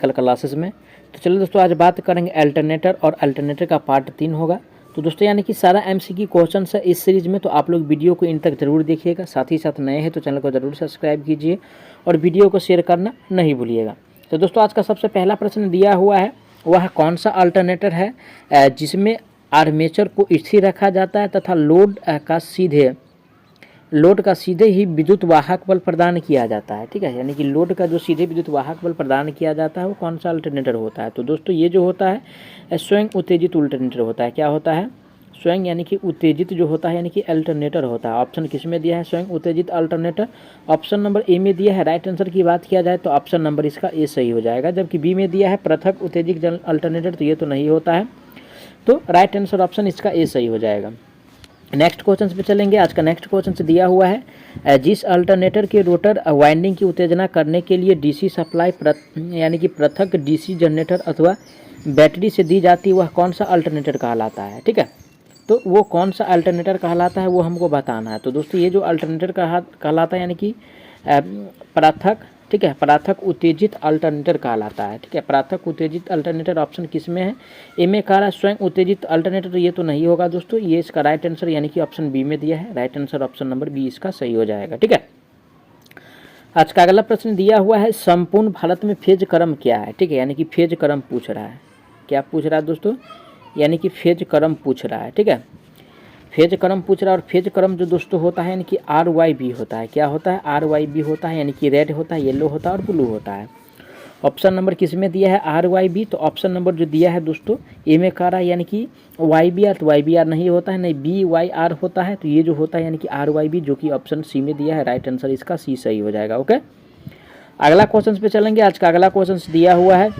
Practical classes में। तो चलिए दोस्तों आज बात करेंगे अल्टरनेटर, और अल्टरनेटर का पार्ट 3 होगा। तो दोस्तों यानी कि सारा MCQ क्वेश्चन है इस सीरीज़ में, तो आप लोग वीडियो को इन तक जरूर देखिएगा। साथ ही साथ नए हैं तो चैनल को जरूर सब्सक्राइब कीजिए और वीडियो को शेयर करना नहीं भूलिएगा। तो दोस्तों आज का सबसे पहला प्रश्न दिया हुआ है, वह कौन सा अल्टरनेटर है जिसमें आर्मेचर को स्थिर रखा जाता है तथा लोड का सीधे ही विद्युत वाहक बल प्रदान किया जाता है। ठीक है, यानी कि लोड का जो सीधे विद्युत वाहक बल प्रदान किया जाता है वो कौन सा अल्टरनेटर होता है। तो दोस्तों ये जो होता है स्वयं उत्तेजित अल्टरनेटर होता है। क्या होता है? स्वयं यानी कि उत्तेजित जो होता है यानी कि अल्टरनेटर होता है। ऑप्शन किस में दिया है? स्वयं उत्तेजित अल्टरनेटर। ऑप्शन नंबर ए में दिया है। राइट आंसर की बात किया जाए तो ऑप्शन नंबर इसका ए सही हो जाएगा। जबकि बी में दिया है पृथक उत्तेजित अल्टरनेटर, तो ये तो नहीं होता है। तो राइट आंसर ऑप्शन इसका ए सही हो जाएगा। नेक्स्ट क्वेश्चन पे चलेंगे। आज का नेक्स्ट क्वेश्चन से दिया हुआ है, जिस अल्टरनेटर के रोटर वाइंडिंग की उत्तेजना करने के लिए डीसी सप्लाई यानी कि पृथक डीसी जनरेटर अथवा बैटरी से दी जाती है, वह कौन सा अल्टरनेटर कहलाता है। ठीक है, तो वो कौन सा अल्टरनेटर कहलाता है वो हमको बताना है। तो दोस्तों ये जो अल्टरनेटर कहलाता है यानी कि पृथक, ठीक है, पृथक उत्तेजित अल्टरनेटर कहलाता है। ठीक है, पृथक उत्तेजित अल्टरनेटर ऑप्शन किस में है? ए में कह रहा है स्वयं उत्तेजित अल्टरनेटर, तो ये तो नहीं होगा दोस्तों। ये इसका राइट आंसर यानी कि ऑप्शन बी में दिया है। Right answer option number B इसका सही हो जाएगा। ठीक है, आज का अगला प्रश्न दिया हुआ है, संपूर्ण भारत में फेज क्रम क्या है। ठीक है, यानी कि फेज क्रम पूछ रहा है। क्या पूछ रहा है दोस्तों? यानी कि फेज क्रम पूछ रहा है। ठीक है, फेज क्रम पूछ रहा है। और फेज क्रम जो दोस्तों होता है यानी कि RYB होता है। क्या होता है? RYB होता है, यानी कि रेड होता है, येलो होता है और ब्लू होता है। ऑप्शन नंबर किस में दिया है? RYB। तो ऑप्शन नंबर जो दिया है दोस्तों ए में कह रहा है यानी कि YBR, तो YBR नहीं होता है, नहीं BYR होता है। तो ये जो होता है यानी कि RYB, जो कि ऑप्शन सी में दिया है। राइट आंसर इसका सी सही हो जाएगा। ओके, अगला क्वेश्चन पे चलेंगे। आज का अगला क्वेश्चन दिया हुआ है,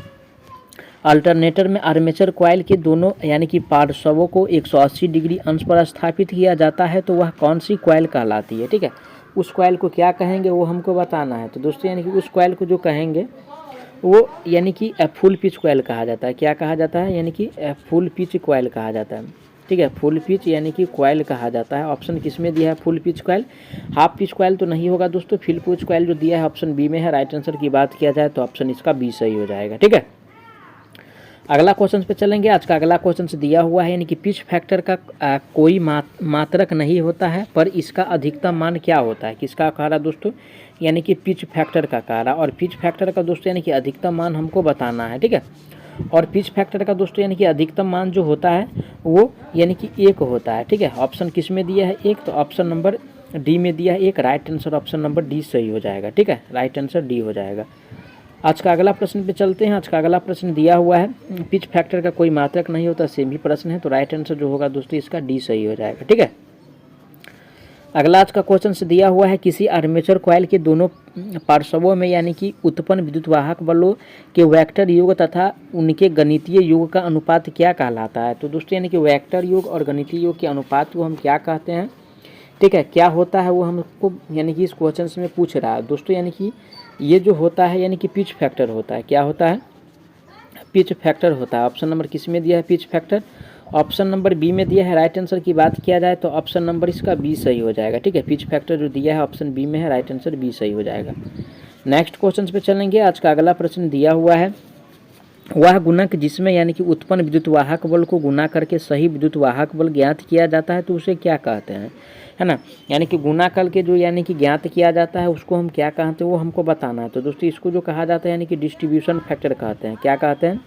अल्टरनेटर में आर्मेचर कॉइल के दोनों यानी कि पार्श्वों को 180 डिग्री अंश पर स्थापित किया जाता है, तो वह कौन सी कॉइल कहलाती है। ठीक है, उस कॉइल को क्या कहेंगे वो हमको बताना है। तो दोस्तों यानी कि उस कॉइल को जो कहेंगे वो यानी कि फुल पिच कॉइल कहा जाता है। क्या कहा जाता है? यानी कि फुल पिच कॉइल कहा जाता है। ठीक है, फुल पिच यानी कि कॉइल कहा जाता है। ऑप्शन किस में दिया है? Full pitch coil. Half pitch coil तो नहीं होगा दोस्तों। फुल पिच कॉइल जो दिया है ऑप्शन बी में है। राइट आंसर की बात किया जाए तो ऑप्शन इसका बी सही हो जाएगा। ठीक है, अगला क्वेश्चन पे चलेंगे। आज का अगला क्वेश्चन से दिया हुआ है, यानी कि पिच फैक्टर का कोई मात्रक नहीं होता है, पर इसका अधिकतम मान क्या होता है। किसका कह रहा दोस्तों? यानी कि पिच फैक्टर का कह रहा। और पिच फैक्टर का दोस्तों यानी कि अधिकतम मान हमको बताना है। ठीक है, और पिच फैक्टर का दोस्तों यानी कि अधिकतम मान जो होता है वो यानी कि 1 होता है। ठीक है, ऑप्शन किस में दिया है? 1। तो ऑप्शन नंबर डी में दिया है 1। Right answer option number D सही हो जाएगा। ठीक है, राइट आंसर डी हो जाएगा। आज का अगला प्रश्न पे चलते हैं। आज का अगला प्रश्न दिया हुआ है, पिच फैक्टर का कोई मात्रक नहीं होता, सेम ही प्रश्न है। तो राइट आंसर जो होगा दोस्तों इसका डी सही हो जाएगा। ठीक है, अगला आज का क्वेश्चन से दिया हुआ है, किसी आर्मेचर कॉइल के दोनों पार्श्वों में यानी कि उत्पन्न विद्युत वाहक बलों के वेक्टर योग तथा उनके गणितीय योग का अनुपात क्या कहलाता है। तो दोस्तों यानी कि वेक्टर योग और गणितीय योग के अनुपात को हम क्या कहते हैं। ठीक है, क्या होता है वो हमको यानी कि इस क्वेश्चन में पूछ रहा है दोस्तों। यानी कि ये जो होता है यानी कि पिच फैक्टर होता है। क्या होता है? पिच फैक्टर होता है। ऑप्शन नंबर किस में दिया है? Pitch factor. Option number B में दिया है। राइट आंसर की बात किया जाए तो ऑप्शन नंबर इसका बी सही हो जाएगा। ठीक है, पिच फैक्टर जो दिया है ऑप्शन बी में है। राइट आंसर बी सही हो जाएगा। नेक्स्ट क्वेश्चन पे चलेंगे। आज का अगला प्रश्न दिया हुआ है, वह गुणक जिसमें यानी कि उत्पन्न विद्युत वाहक बल को गुना करके सही विद्युत वाहक बल ज्ञात किया जाता है, तो उसे क्या कहते हैं, है ना। यानी कि गुना करके जो यानी कि ज्ञात किया जाता है उसको हम क्या कहते हैं वो हमको बताना है। तो दोस्तों इसको जो कहा जाता है यानी कि डिस्ट्रीब्यूशन फैक्टर कहते हैं। क्या कहते हैं?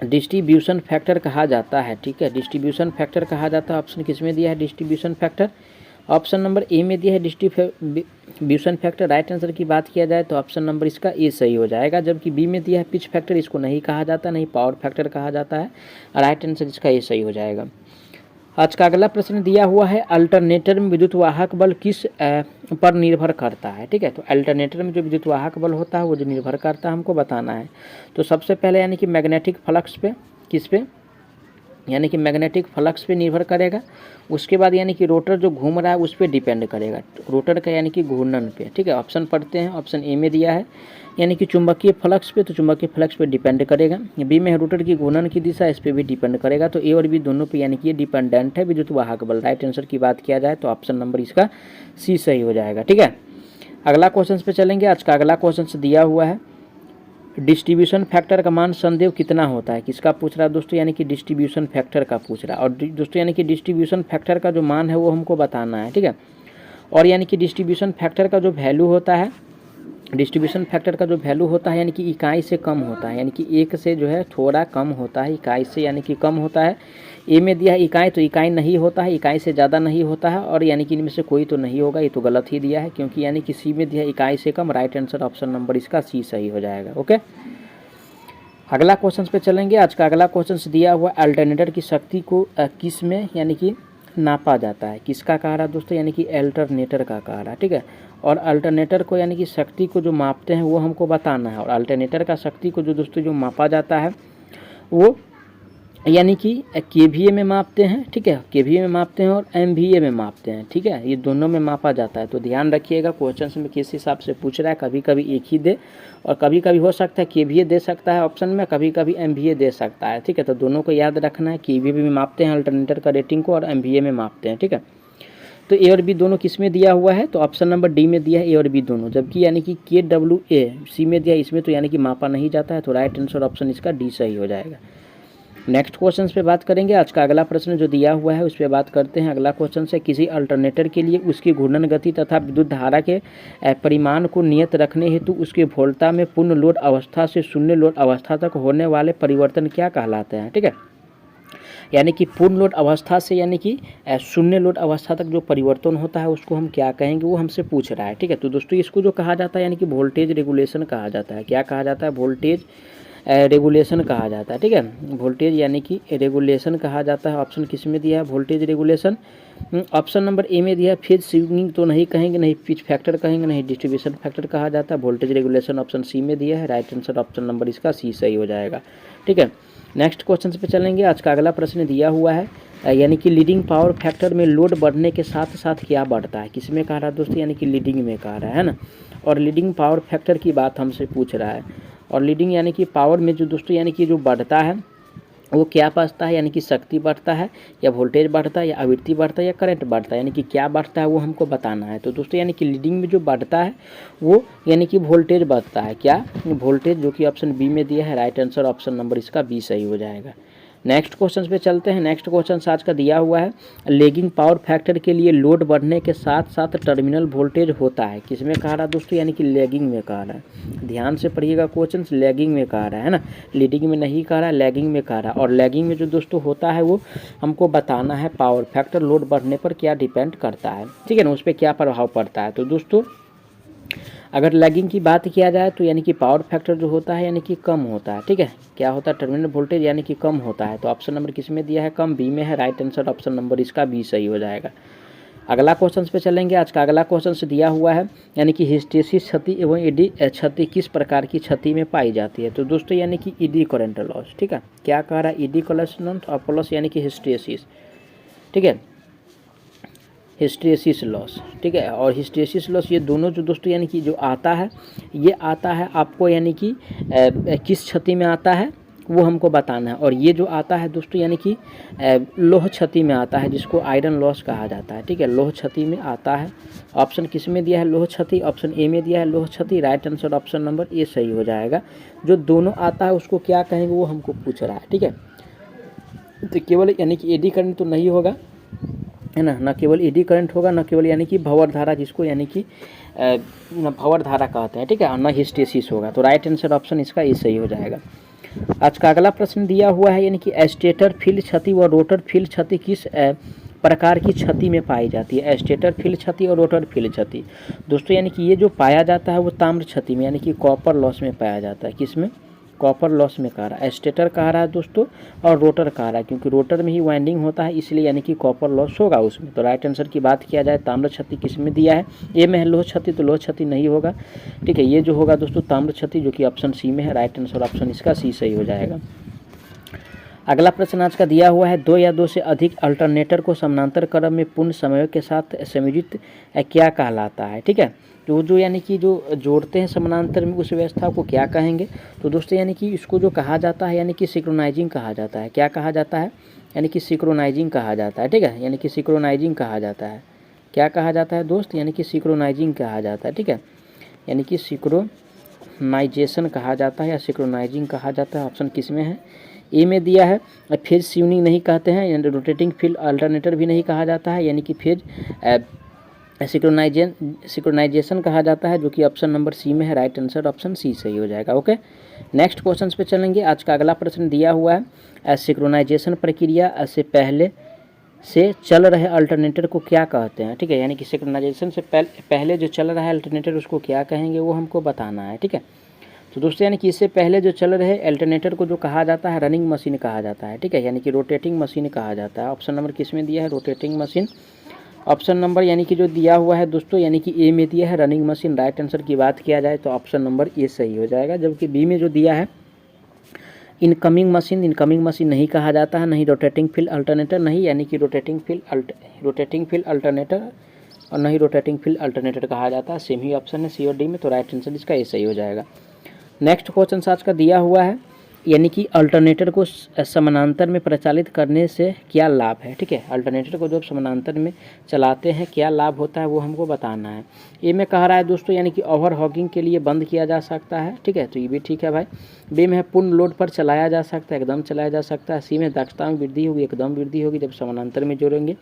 डिस्ट्रीब्यूशन फैक्टर कहा जाता है। ठीक है, डिस्ट्रीब्यूशन फैक्टर कहा जाता है। ऑप्शन किस में दिया है? Distribution factor. Option number A में दिया है डिस्ट्रीब्यूशन फैक्टर। राइट आंसर की बात किया जाए तो ऑप्शन नंबर इसका ए सही हो जाएगा। जबकि बी में दिया है पिच फैक्टर, इसको नहीं कहा जाता, नहीं पावर फैक्टर कहा जाता है। राइट आंसर इसका ए सही हो जाएगा। आज का अगला प्रश्न दिया हुआ है, अल्टरनेटर में विद्युत वाहक बल किस पर निर्भर करता है। ठीक है, तो अल्टरनेटर में जो विद्युत वाहक बल होता है वो जो निर्भर करता है हमको बताना है। तो सबसे पहले यानी कि मैग्नेटिक फ्लक्स पे, किस पे, यानी कि मैग्नेटिक फ्लक्स पे निर्भर करेगा। उसके बाद यानी कि रोटर जो घूम रहा है उस पर डिपेंड करेगा, रोटर का यानी कि घूर्णन पे। ठीक है, ऑप्शन पढ़ते हैं। ऑप्शन ए में दिया है यानी कि चुंबकीय फ्लक्स पे, तो चुंबकीय फ्लक्स पे डिपेंड करेगा। बी में है रोटर की घूर्णन की दिशा, इस पर भी डिपेंड करेगा। तो ए और बी दोनों पे यानी कि ये डिपेंडेंट है विद्युत वाहक बल। राइट आंसर की बात किया जाए तो ऑप्शन नंबर इसका सी सही हो जाएगा। ठीक है, अगला क्वेश्चन पे चलेंगे। आज का अगला क्वेश्चन दिया हुआ है, डिस्ट्रीब्यूशन फैक्टर का मान संदेव कितना होता है, किसका पूछ रहा है दोस्तों, यानी कि डिस्ट्रीब्यूशन फैक्टर का पूछ रहा है। और दोस्तों यानी कि डिस्ट्रीब्यूशन फैक्टर का जो मान है वो हमको बताना है, ठीक है। और यानी कि डिस्ट्रीब्यूशन फैक्टर का जो वैल्यू होता है, डिस्ट्रीब्यूशन फैक्टर का जो वैल्यू होता है यानी कि इकाई से कम होता है, यानी कि एक से जो है थोड़ा कम होता है, इकाई से यानी कि कम होता है। ए में दिया है इकाई, तो इकाई नहीं होता है, इकाई से ज़्यादा नहीं होता है, और यानी कि इनमें से कोई तो नहीं होगा, ये तो गलत ही दिया है, क्योंकि यानी कि सी में दिया है इकाई से कम। राइट आंसर ऑप्शन नंबर इसका सी सही हो जाएगा। ओके, अगला क्वेश्चन पे चलेंगे। आज का अगला क्वेश्चन दिया हुआ अल्टरनेटर की शक्ति को किस में यानी कि नापा जाता है, किसका कह रहा है दोस्तों, यानी कि अल्टरनेटर का कह रहा है, ठीक है। और अल्टरनेटर को यानी कि शक्ति को जो मापते हैं वो हमको बताना है। और अल्टरनेटर का शक्ति को जो दोस्तों जो मापा जाता है वो यानी कि केवीए में मापते हैं, ठीक है, केवीए में मापते हैं और एमवीए में मापते हैं, ठीक है, ये दोनों में मापा जाता है। तो ध्यान रखिएगा क्वेश्चन में किस हिसाब से पूछ रहा है, कभी कभी एक ही दे और कभी कभी हो सकता है केवीए दे सकता है ऑप्शन में, कभी कभी एमवीए दे सकता है, ठीक है। तो दोनों को याद रखना है, केवीए में मापते हैं अल्टरनेटर का रेटिंग को और एमवीए में मापते हैं, ठीक है। तो ए और बी दोनों किस में दिया हुआ है, तो ऑप्शन नंबर डी में दिया है ए और बी दोनों, जबकि यानी कि KWA सी में दिया, इसमें तो यानी कि मापा नहीं जाता है। तो राइट आंसर ऑप्शन इसका डी सही हो जाएगा। नेक्स्ट क्वेश्चन पे बात करेंगे। आज का अगला प्रश्न जो दिया हुआ है उस पर बात करते हैं। अगला क्वेश्चन से किसी अल्टरनेटर के लिए उसकी घूर्णन गति तथा विद्युत धारा के परिमाण को नियत रखने हेतु उसके वोल्टता में पूर्ण लोड अवस्था से शून्य लोड अवस्था तक होने वाले परिवर्तन क्या कहलाते हैं, ठीक है। यानी कि पूर्ण लोड अवस्था से यानी कि शून्य लोड अवस्था तक जो परिवर्तन होता है उसको हम क्या कहेंगे, वो हमसे पूछ रहा है, ठीक है। तो दोस्तों इसको जो कहा जाता है यानी कि वोल्टेज रेगुलेशन कहा जाता है। क्या कहा जाता है, वोल्टेज रेगुलेशन कहा जाता है, ठीक है। वोल्टेज यानी कि रेगुलेशन कहा जाता है। ऑप्शन किस में दिया है, voltage regulation. Option number A में दिया है फेज स्विंगिंग तो नहीं कहेंगे, नहीं पिच फैक्टर कहेंगे, नहीं डिस्ट्रीब्यूशन फैक्टर कहा जाता है। वोल्टेज रेगुलेशन ऑप्शन सी में दिया है। राइट आंसर ऑप्शन नंबर इसका सी सही हो जाएगा, ठीक है। नेक्स्ट क्वेश्चन पे चलेंगे। आज का अगला प्रश्न दिया हुआ है यानी कि लीडिंग पावर फैक्टर में लोड बढ़ने के साथ साथ क्या बढ़ता है, किस में कह रहा है दोस्तों, यानी कि लीडिंग में कह रहा है ना। और लीडिंग पावर फैक्टर की बात हमसे पूछ रहा है। और लीडिंग यानी कि पावर में जो दोस्तों यानी कि जो बढ़ता है वो क्या बढ़ता है, यानी कि शक्ति बढ़ता है या वोल्टेज बढ़ता है या आवृत्ति बढ़ता है या करंट बढ़ता है, यानी कि क्या बढ़ता है वो हमको बताना है। तो दोस्तों यानी कि लीडिंग में जो बढ़ता है वो यानी कि वोल्टेज बढ़ता है, क्या वोल्टेज, जो कि ऑप्शन बी में दिया है। राइट आंसर ऑप्शन नंबर इसका बी सही हो जाएगा। नेक्स्ट क्वेश्चन पे चलते हैं। नेक्स्ट क्वेश्चन आज का दिया हुआ है लेगिंग पावर फैक्टर के लिए लोड बढ़ने के साथ साथ टर्मिनल वोल्टेज होता है, किसमें कहा रहा दोस्तों, यानी कि लैगिंग में कहा रहा है। ध्यान से पढ़िएगा क्वेश्चन, लैगिंग में कहा रहा है ना, लीडिंग में नहीं कहा रहा, लैगिंग में कहा रहा। और लैगिंग में जो दोस्तों होता है वो हमको बताना है पावर फैक्टर लोड बढ़ने पर क्या डिपेंड करता है, ठीक है ना, उस पर क्या प्रभाव पड़ता है। तो दोस्तों अगर लैगिंग की बात किया जाए तो यानी कि पावर फैक्टर जो होता है यानी कि कम होता है, ठीक है। क्या होता है, टर्मिनल वोल्टेज यानी कि कम होता है। तो ऑप्शन नंबर किस में दिया है, कम, बी में है। राइट आंसर ऑप्शन नंबर इसका बी सही हो जाएगा। अगला क्वेश्चन पे चलेंगे। आज का अगला क्वेश्चन से दिया हुआ है यानी कि हिस्टेरिसिस क्षति एवं एडी क्षति किस प्रकार की क्षति में पाई जाती है। तो दोस्तों यानी कि ईडी करंट लॉस, ठीक है। क्या कह रहा है, ईडी करंट और प्लस यानी कि हिस्टेरिसिस, ठीक है, हिस्टेरिसिस लॉस, ठीक है। और हिस्टेरिसिस लॉस ये दोनों जो दोस्तों यानी कि जो आता है ये आता है आपको यानी कि किस क्षति में आता है वो हमको बताना है। और ये जो आता है दोस्तों यानी कि लोह क्षति में आता है, जिसको आयरन लॉस कहा जाता है, ठीक है, लोह क्षति में आता है। ऑप्शन किस में दिया है, लोह क्षति, ऑप्शन ए में दिया है लोह क्षति। Right answer option number A सही हो जाएगा। जो दोनों आता है उसको क्या कहेंगे वो हमको पूछ रहा है, ठीक है। तो केवल यानी कि एडी करंट तो नहीं होगा, है ना, न केवल एडी करंट होगा, न केवल यानी कि भंवर धारा, जिसको यानी कि भंवर धारा कहते हैं, ठीक है, और न हिस्टेरिसिस होगा। तो राइट आंसर ऑप्शन इसका ये सही हो जाएगा। आज का अगला प्रश्न दिया हुआ है यानी कि स्टेटर फील्ड क्षति व रोटर फील्ड क्षति किस प्रकार की क्षति में पाई जाती है। स्टेटर फील्ड क्षति और रोटर फील्ड क्षति दोस्तों यानी कि ये जो पाया जाता है वो ताम्र क्षति में यानी कि कॉपर लॉस में पाया जाता है। किस में, कॉपर लॉस में कह रहा है। स्टेटर कह रहा है दोस्तों और रोटर कह रहा है, क्योंकि रोटर में ही वाइंडिंग होता है इसलिए यानी कि कॉपर लॉस होगा उसमें। तो राइट आंसर की बात किया जाए ताम्र क्षति किस में दिया है, ए में है लोह क्षति, तो लोह क्षति नहीं होगा, ठीक है। ये जो होगा दोस्तों ताम्र क्षति, जो कि ऑप्शन सी में है। राइट आंसर ऑप्शन इसका सी सही हो जाएगा। अगला प्रश्न आज का दिया हुआ है दो या दो से अधिक अल्टरनेटर को समानांतर क्रम में पूर्ण समय के साथ संयोजित क्या कहलाता है, ठीक है। तो जो यानी कि जो जोड़ते हैं समानांतर में उस व्यवस्था को क्या कहेंगे। तो दोस्तों यानी कि इसको जो कहा जाता है यानी कि सिंक्रोनाइजिंग कहा जाता है। क्या कहा जाता है, यानी कि सिंक्रोनाइजिंग कहा जाता है, ठीक है, यानी कि सिंक्रोनाइजिंग कहा जाता है। क्या कहा जाता है दोस्त, यानी कि सिंक्रोनाइजिंग कहा जाता है, ठीक है, यानी कि सिंक्रोनाइजेशन कहा जाता है या सिंक्रोनाइजिंग कहा जाता है? ऑप्शन किस में है? ए में दिया है फेज ट्यूनिंग नहीं कहते हैं, रोटेटिंग फील्ड अल्टरनेटर भी नहीं कहा जाता है, यानी कि फेज सिंक्रोनाइजेशन कहा जाता है, जो कि ऑप्शन नंबर सी में है। राइट आंसर ऑप्शन सी सही हो जाएगा। ओके, नेक्स्ट क्वेश्चन पे चलेंगे। आज का अगला प्रश्न दिया हुआ है सिंक्रोनाइजेशन प्रक्रिया से पहले से चल रहे अल्टरनेटर को क्या कहते हैं? ठीक है, यानी कि सिंक्रोनाइजेशन से पहले जो चल रहा है अल्टरनेटर उसको क्या कहेंगे, वो हमको बताना है। ठीक है, तो दोस्तों यानी कि इससे पहले जो चल रहे अल्टरनेटर को जो कहा जाता है रनिंग मशीन कहा जाता है। ठीक है, यानी कि रोटेटिंग मशीन कहा जाता है। ऑप्शन नंबर किस में दिया है? Rotating machine. ऑप्शन नंबर यानी कि जो दिया हुआ है दोस्तों, यानी कि ए में दिया है रनिंग मशीन। राइट आंसर की बात किया जाए तो ऑप्शन नंबर ए सही हो जाएगा। जबकि बी में जो दिया है इनकमिंग मशीन नहीं कहा जाता है, नहीं रोटेटिंग फील्ड अल्टरनेटर, नहीं यानी कि रोटेटिंग फील्ड अल्टरनेटर और नहीं रोटेटिंग फील्ड अल्टरनेटर कहा जाता है। सेम ही ऑप्शन है सी और डी में, तो राइट आंसर इसका ए सही हो जाएगा। नेक्स्ट क्वेश्चन आज का दिया हुआ है, यानी कि अल्टरनेटर को समानांतर में प्रचालित करने से क्या लाभ है? ठीक है, अल्टरनेटर को जब समानांतर में चलाते हैं क्या लाभ होता है वो हमको बताना है। ए में कह रहा है दोस्तों, यानी कि ओवर हॉकिंग के लिए बंद किया जा सकता है। ठीक है, तो ये भी ठीक है भाई। बी में है पूर्ण लोड पर चलाया जा सकता है, एकदम चलाया जा सकता है। सी में दक्षता में वृद्धि होगी, एकदम वृद्धि होगी जब समानांतर में जोड़ेंगे।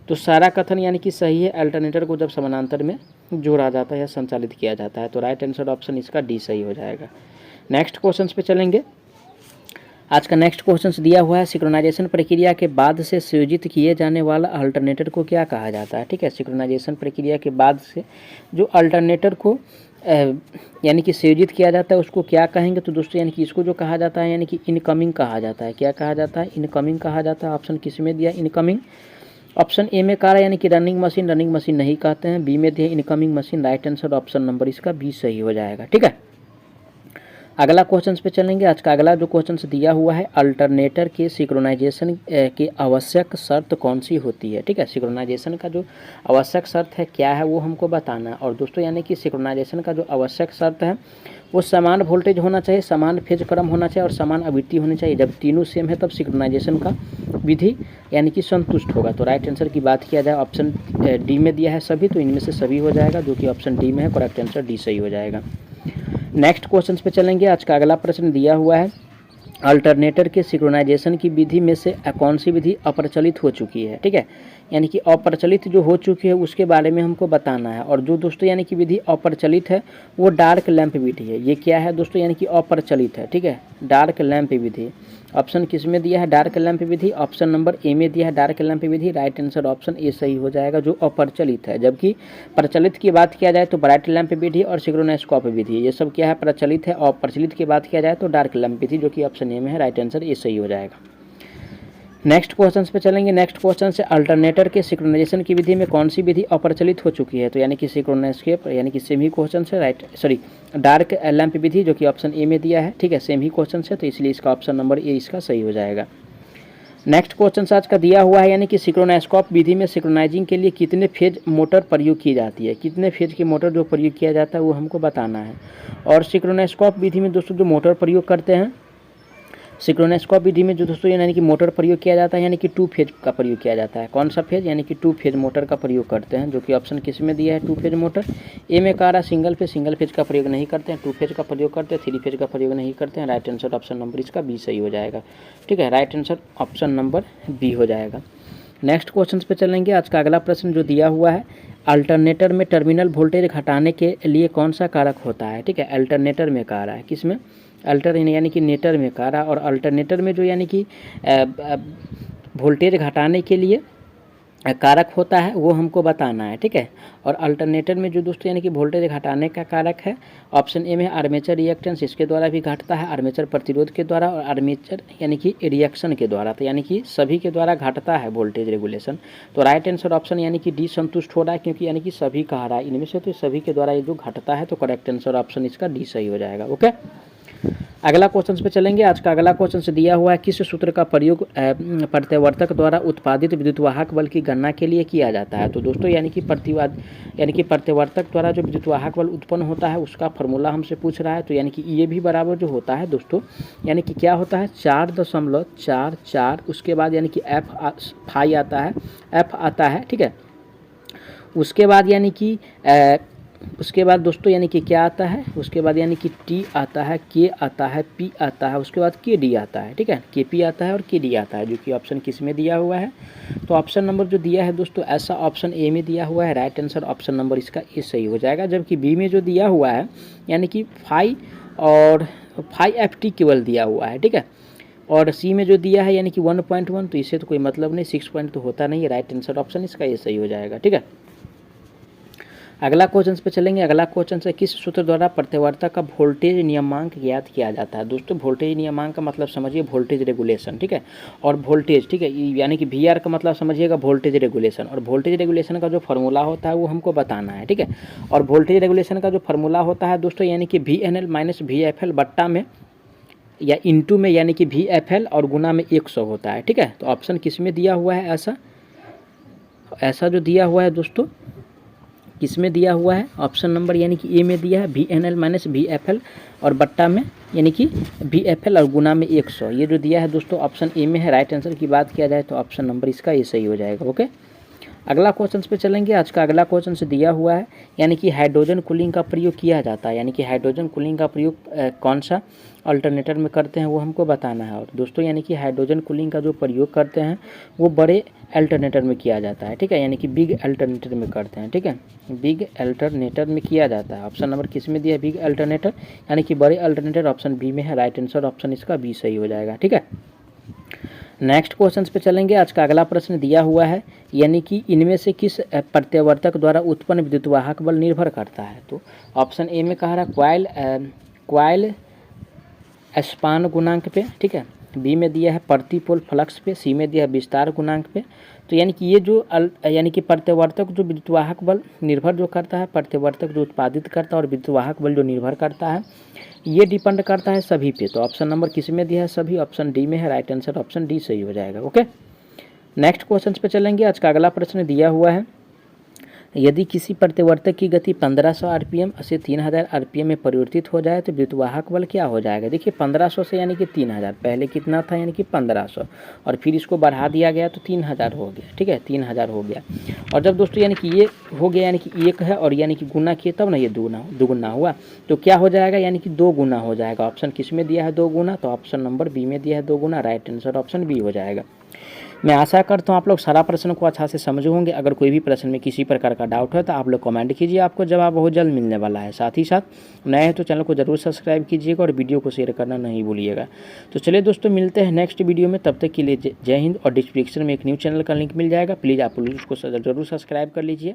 तो सारा कथन यानी कि सही है, अल्टरनेटर को जब समानांतर में जोड़ा जाता है या संचालित किया जाता है। तो राइट आंसर ऑप्शन इसका डी सही हो जाएगा। नेक्स्ट क्वेश्चन पे चलेंगे। आज का नेक्स्ट क्वेश्चन दिया हुआ है, सिंक्रोनाइजेशन प्रक्रिया के बाद से संयोजित किए जाने वाला अल्टरनेटर को क्या कहा जाता है? ठीक है, सिंक्रोनाइजेशन प्रक्रिया के बाद से जो अल्टरनेटर को यानी कि संयोजित किया जाता है उसको क्या कहेंगे? तो दोस्तों यानी कि इसको जो कहा जाता है यानी कि इनकमिंग कहा जाता है। क्या कहा जाता है? इनकमिंग कहा जाता है। ऑप्शन किस में दिया? इनकमिंग। ऑप्शन ए में कहा है यानी कि रनिंग मशीन नहीं कहते हैं। बी में दिया incoming machine. Right answer option number इसका बी सही हो जाएगा। ठीक है, अगला क्वेश्चन पे चलेंगे। आज का अगला जो क्वेश्चन दिया हुआ है, अल्टरनेटर के सिंक्रोनाइजेशन की आवश्यक शर्त कौन सी होती है? ठीक है, सिंक्रोनाइजेशन का जो आवश्यक शर्त है क्या है वो हमको बताना है। और दोस्तों यानी कि सिंक्रोनाइजेशन का जो आवश्यक शर्त है वो समान वोल्टेज होना चाहिए, समान फेज क्रम होना चाहिए और समान आवृत्ति होनी चाहिए। जब तीनों सेम है तब सिंक्रोनाइजेशन का विधि यानी कि संतुष्ट होगा। तो राइट आंसर की बात किया जाए ऑप्शन डी में दिया है सभी, तो इनमें से सभी हो जाएगा, जो कि ऑप्शन डी में है। करेक्ट आंसर डी सही हो जाएगा। नेक्स्ट क्वेश्चन पे चलेंगे। आज का अगला प्रश्न दिया हुआ है, अल्टरनेटर के सिंक्रोनाइजेशन की विधि में से कौन सी विधि अप्रचलित हो चुकी है? ठीक है, यानी कि अप्रचलित जो हो चुकी है उसके बारे में हमको बताना है। और जो दोस्तों यानी कि विधि अप्रचलित है वो डार्क लैंप विधि है। ये क्या है दोस्तों? यानी कि अप्रचलित है। ठीक है, डार्क लैंप विधि। ऑप्शन किस में दिया है? Dark lamp Vidhi. Option number A में दिया है dark lamp Vidhi. Right answer option A सही हो जाएगा, जो अप्रचलित है। जबकि प्रचलित की बात किया जाए तो ब्राइट लैंप विधि और सिंक्रोनाइस्कोप विधि, ये सब क्या है? प्रचलित है। और प्रचलित की बात किया जाए तो डार्क लैंप विधि, जो कि ऑप्शन ए में है। राइट आंसर ए सही हो जाएगा। नेक्स्ट क्वेश्चन पे चलेंगे। नेक्स्ट क्वेश्चन से, अल्टरनेटर के सिंक्रोनाइजेशन की विधि में कौन सी विधि अप्रचलित हो चुकी है? तो यानी कि सिंक्रोनाइस्केप यानी कि सेम ही क्वेश्चन से डार्क लैंप विधि, जो कि ऑप्शन ए में दिया है। ठीक है, सेम ही क्वेश्चन है, तो इसलिए इसका ऑप्शन नंबर ए इसका सही हो जाएगा। नेक्स्ट क्वेश्चन आज का दिया हुआ है, यानी कि सिंक्रोनाइस्कोप विधि में सिंक्रोनाइजिंग के लिए कितने फेज मोटर प्रयोग की जाती है? कितने फेज की मोटर जो प्रयोग किया जाता है वो हमको बताना है। और सिंक्रोनाइस्कोप विधि में दोस्तों जो मोटर प्रयोग करते हैं, सिंक्रोनाइस्कोप विधि में जो दोस्तों यानी कि मोटर प्रयोग किया जाता है यानी कि 2 फेज का प्रयोग किया जाता है। कौन सा फेज? यानी कि 2 फेज मोटर का प्रयोग करते हैं, जो कि ऑप्शन किस में दिया है? 2 फेज मोटर। ए में कह रहा है सिंगल फेज का प्रयोग नहीं करते हैं, 2 फेज का प्रयोग करते हैं, 3 फेज का प्रयोग नहीं करते हैं। राइट आंसर ऑप्शन नंबर इसका बी सही हो जाएगा। ठीक है, right answer option number B हो जाएगा। नेक्स्ट क्वेश्चन पे चलेंगे। आज का अगला प्रश्न जो दिया हुआ है, अल्टरनेटर में टर्मिनल वोल्टेज घटाने के लिए कौन सा कारक होता है? ठीक है, अल्टरनेटर में कह रहा है, किस में? यानी कि नेटर में कह रहा है। और अल्टरनेटर में जो यानी कि वोल्टेज घटाने के लिए कारक होता है वो हमको बताना है। ठीक है, और अल्टरनेटर में जो दोस्तों यानी कि वोल्टेज घटाने का कारक है, ऑप्शन ए में आर्मेचर रिएक्टेंस, इसके द्वारा भी घटता है, आर्मेचर प्रतिरोध के द्वारा और आर्मेचर यानी कि रिएक्शन के द्वारा। तो यानी कि सभी के द्वारा घटता है वोल्टेज रेगुलेशन। तो राइट आंसर ऑप्शन यानी कि डी संतुष्ट हो रहा है, क्योंकि यानी कि सभी कह रहा है इनमें से, तो सभी के द्वारा ये जो घटता है, तो करेक्ट आंसर ऑप्शन इसका डी सही हो जाएगा। ओके, अगला क्वेश्चन पे चलेंगे। आज का अगला क्वेश्चन से दिया हुआ है, किस सूत्र का प्रयोग प्रत्यावर्तक द्वारा उत्पादित विद्युतवाहक बल की गणना के लिए किया जाता है? तो दोस्तों यानी कि प्रत्यावर्तक द्वारा जो विद्युतवाहक बल उत्पन्न होता है उसका फॉर्मूला हमसे पूछ रहा है। तो यानी कि ये भी बराबर जो होता है दोस्तों, यानी कि क्या होता है? 4.44, उसके बाद यानी कि एफ फाई आता है, एफ आता है। ठीक है, उसके बाद यानी कि उसके बाद दोस्तों यानी कि क्या आता है, उसके बाद यानी कि टी आता है, के आता है, पी आता है, उसके बाद के डी आता है, ठीक है, के पी आता है और के डी आता है, जो कि ऑप्शन किस में दिया हुआ है। तो ऑप्शन नंबर जो दिया है दोस्तों ऐसा ऑप्शन ए में दिया हुआ है, राइट आंसर ऑप्शन नंबर इसका ए सही हो जाएगा। जबकि बी में जो दिया हुआ है यानी कि 5 और 5FT केवल दिया हुआ है, ठीक है, और सी में जो दिया है यानी कि 1.1, तो इससे तो कोई मतलब नहीं, 6 पॉइंट तो होता नहीं है, राइट आंसर ऑप्शन इसका ये सही हो जाएगा, ठीक है। अगला क्वेश्चन पे चलेंगे। अगला क्वेश्चन है किस सूत्र द्वारा प्रत्यवर्तक का वोल्टेज नियमांक ज्ञात किया जाता है। दोस्तों वोल्टेज नियमांक का मतलब समझिए वोल्टेज रेगुलेशन, ठीक है, और वोल्टेज, ठीक है, यानी कि VR का मतलब समझिएगा वोल्टेज रेगुलेशन, और वोल्टेज रेगुलेशन का जो फार्मूला होता है वो हमको बताना है, ठीक है। और वोल्टेज रेगुलेशन का जो फार्मूला होता है दोस्तों यानी कि VNL माइनस VFL बट्टा में या इंटू में यानी कि VFL और गुना में 100 होता है, ठीक है। तो ऑप्शन किस में दिया हुआ है, ऐसा जो दिया हुआ है दोस्तों किस में दिया हुआ है, ऑप्शन नंबर यानी कि ए में दिया है, VNL माइनस VFL और बट्टा में यानी कि VFL और गुना में 100, ये जो दिया है दोस्तों ऑप्शन ए में है। राइट आंसर की बात किया जाए तो ऑप्शन नंबर इसका ये सही हो जाएगा, ओके। अगला क्वेश्चन पे चलेंगे। आज का अगला क्वेश्चन से दिया हुआ है यानी कि हाइड्रोजन कूलिंग का प्रयोग किया जाता है, यानी कि हाइड्रोजन कूलिंग का प्रयोग कौन सा अल्टरनेटर में करते हैं वो हमको बताना है। और दोस्तों यानी कि हाइड्रोजन कूलिंग का जो प्रयोग करते हैं वो बड़े अल्टरनेटर में किया जाता है, ठीक है, यानी कि बिग अल्टरनेटर में करते हैं, ठीक है, बिग अल्टरनेटर में किया जाता है। ऑप्शन नंबर किस में दिया है, बिग अल्टरनेटर यानी कि बड़े अल्टरनेटर, ऑप्शन बी में है। राइट आंसर ऑप्शन इसका बी सही हो जाएगा, ठीक है। नेक्स्ट क्वेश्चन पे चलेंगे। आज का अगला प्रश्न दिया हुआ है यानी कि इनमें से किस प्रत्यवर्तक द्वारा उत्पन्न विद्युत वाहक बल निर्भर करता है। तो ऑप्शन ए में कह रहा है क्वाइल स्पान गुणांक पे, ठीक है, बी में दिया है प्रतिपोल फ्लक्स पे, सी में दिया है विस्तार गुणांक पे। तो यानी कि ये जो यानी कि प्रत्यवर्तक जो विद्युत वाहक बल निर्भर जो करता है, प्रत्यवर्तक जो उत्पादित करता है और विद्युत वाहक बल जो निर्भर करता है, ये डिपेंड करता है सभी पे। तो ऑप्शन नंबर किस में दिया है, सभी, ऑप्शन डी में है। राइट आंसर ऑप्शन डी सही हो जाएगा, ओके। नेक्स्ट क्वेश्चन पे चलेंगे। आज का अगला प्रश्न दिया हुआ है यदि किसी प्रत्यवर्तक की गति 1500 RPM से 3000 RPM में परिवर्तित हो जाए तो विद्युत वाहक बल क्या हो जाएगा। देखिए 1500 से यानी कि 3000, पहले कितना था यानी कि 1500 और फिर इसको बढ़ा दिया गया तो 3000 हो गया, ठीक है, 3000 हो गया। और जब दोस्तों यानी कि ये हो गया यानी कि 1 है और यानी कि गुना किए तब ना ये दुगुना हुआ, तो क्या हो जाएगा यानी कि 2 गुना हो जाएगा। ऑप्शन किस में दिया है 2 गुना, तो ऑप्शन नंबर बी में दिया है 2 गुना। राइट आंसर ऑप्शन बी हो जाएगा। मैं आशा करता हूँ आप लोग सारा प्रश्न को अच्छा से समझे होंगे। अगर कोई भी प्रश्न में किसी प्रकार का डाउट है तो आप लोग कमेंट कीजिए, आपको जवाब बहुत जल्द मिलने वाला है। साथ ही साथ नए हैं तो चैनल को जरूर सब्सक्राइब कीजिएगा और वीडियो को शेयर करना नहीं भूलिएगा। तो चलिए दोस्तों मिलते हैं नेक्स्ट वीडियो में, तब तक के लिए जय हिंद। और डिस्क्रिप्शन में एक न्यू चैनल का लिंक मिल जाएगा, प्लीज़ आप लोग उसको जरूर सब्सक्राइब कर लीजिए।